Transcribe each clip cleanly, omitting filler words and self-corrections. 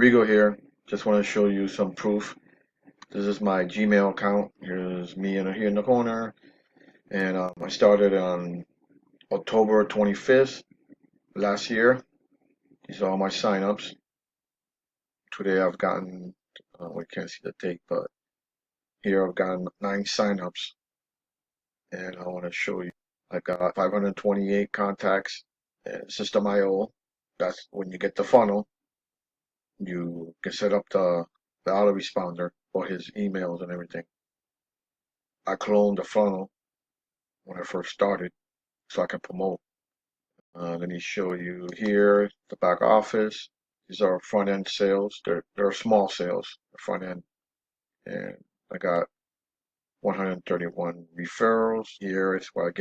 Rigo here. Just want to show you some proof. This is my Gmail account. Here's me here in the corner. And I started on October 25th last year. These are all my signups. Today I've gotten, we can't see the date, but here I've gotten 9 signups. And I want to show you. I got 528 contacts and System IO. That's when you get the funnel. You can set up the autoresponder for his emails and everything. I cloned the funnel when I first started so I can promote. Let me show you here the back office. These are front end sales. They're small sales, the front end. And I got 131 referrals. Here is where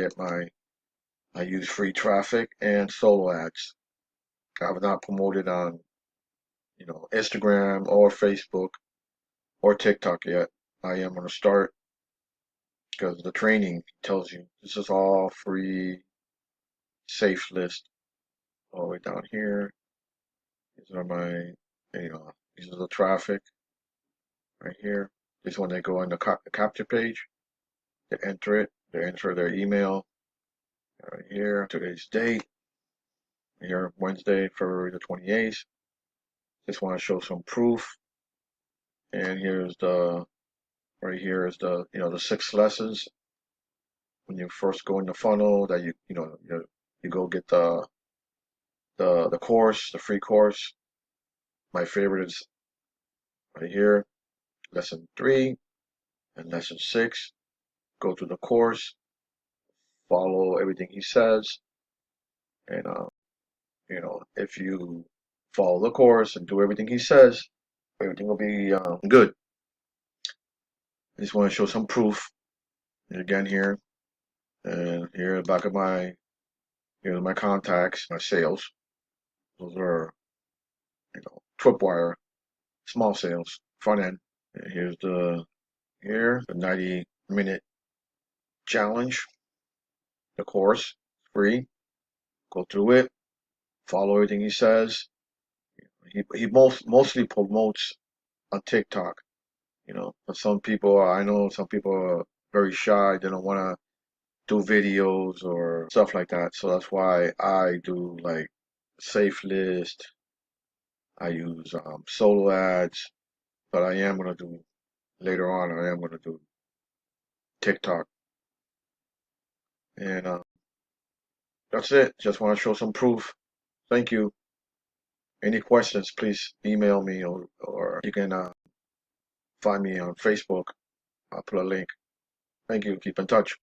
I use free traffic and solo ads. I have not promoted on, Instagram or Facebook or TikTok yet. I am going to start because the training tells you this is all free, safe list all the way down here. These are these are the traffic right here. This is when they go on the capture page. They enter it. They enter their email right here. Today's date. Here, Wednesday, February the 28th. Just want to show some proof. And right here is the 6 lessons. When you first go in the funnel, that you go get the course, the free course. My favorite is right here, lesson 3 and lesson 6. Go to the course, follow everything he says, and if you follow the course and do everything he says, everything will be good. I just want to show some proof. And again here, and here at the back of here's my contacts, my sales. Those are tripwire, small sales, front end. And here's the 90-minute challenge, the course, free. Go through it, follow everything he says. He mostly promotes on TikTok, but I know some people are very shy. They don't want to do videos or stuff like that. So that's why I do like safe list. I use solo ads, but I am gonna do later on. I am gonna do TikTok, and that's it. Just want to show some proof. Thank you. Any questions, please email me or you can find me on Facebook. I'll put a link. Thank you. Keep in touch.